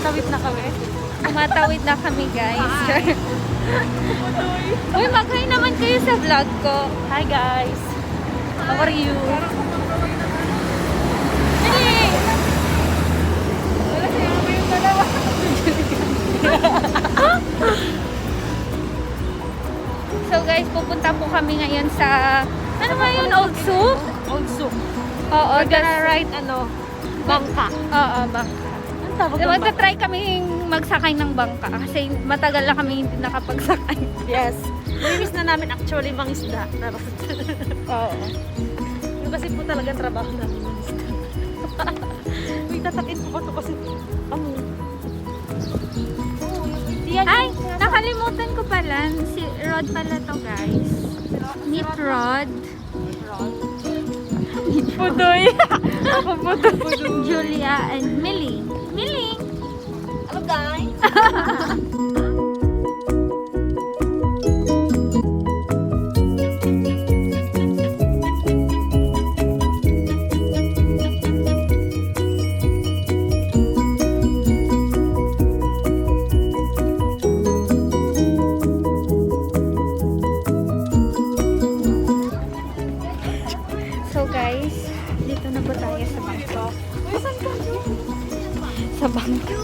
Tumatawid na kami. Tumatawid na kami, guys. Uy, mag-hi naman kayo sa vlog ko. Hi guys. How are you? So guys, pupunta po kami ngayon sa ano ba yun? Old Soup? Old Soup. Oo, We're gonna ride bangka. Oo, bangka. Ang tawag ng bangka? Magta-try kami magsakay ng bangka kasi matagal na kami hindi nakapagsakay. Yes. Namiss na namin actually mangisda. Oo. Yung kasi po talagang trabaho namin mangisda. Uy, tatakin ko pa ito kasi Ay, nakalimutan ko pala. Si Rod pala to, guys. Meet Rod. Pudoy. Ako pudoy. Julia and Millie. Millie! Hello guys. So guys, dito na po tayo sa bangka. Sa bangka.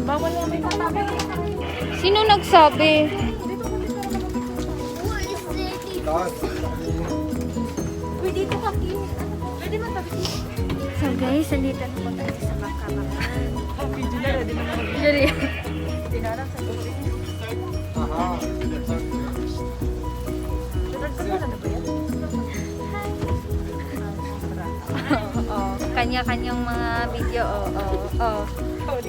Bawal na may patabi. Sino nagsabi? Uy, dito kami. Pwede man tabi dito. So guys, andito na po tayo sa bangka. Video na, ready na naman. Julia. Tinarang sa tubig. Ano ba yan? Kanya-kanyang mga video. Hi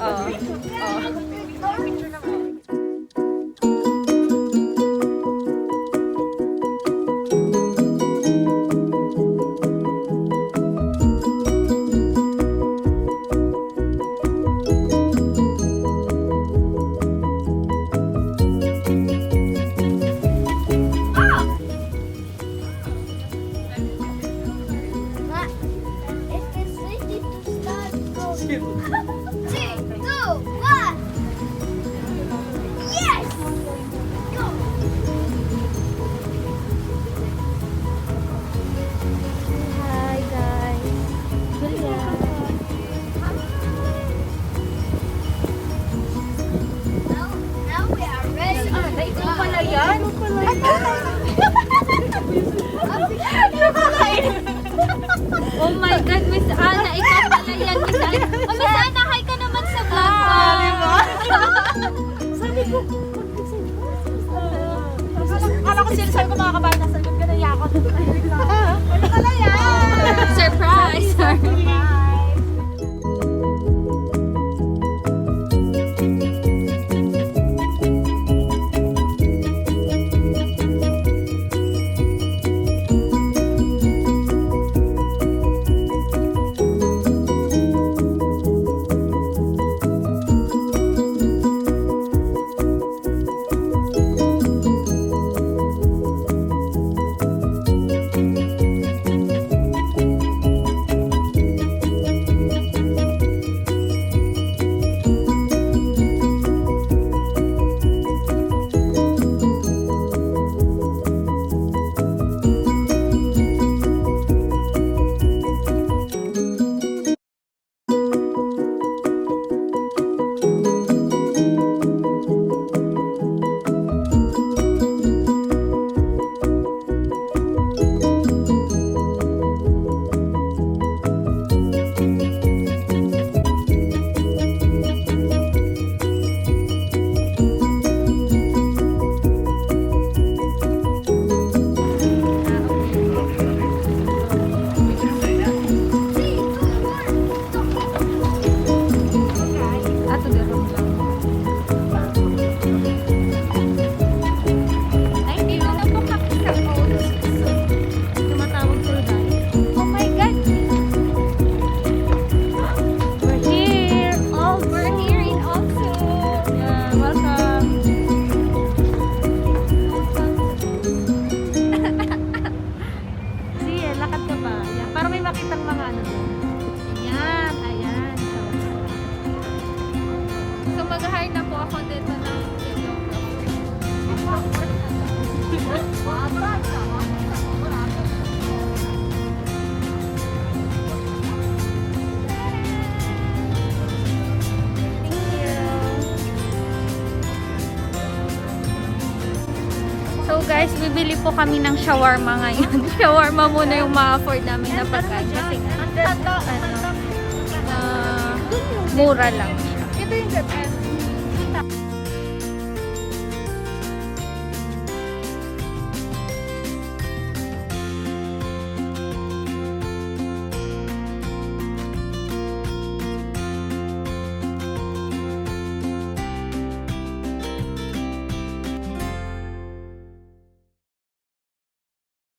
guys. Julia. Ito pala yan. Oh my God, Miss Ana, ikaw pala yan, Miss Ana. Oh, Miss Ana, hi ka naman sa vlog ko. Sabi ko, akala ko sila sabi ko mga kabayan, nasa likod ka na yakot. Ano pala yan? Surprise! Guys, bibili po kami ng shawarma ngayon. Shawarma muna yung ma-afford namin na pagkain. Kasi, mura lang siya. Ito yung Japan.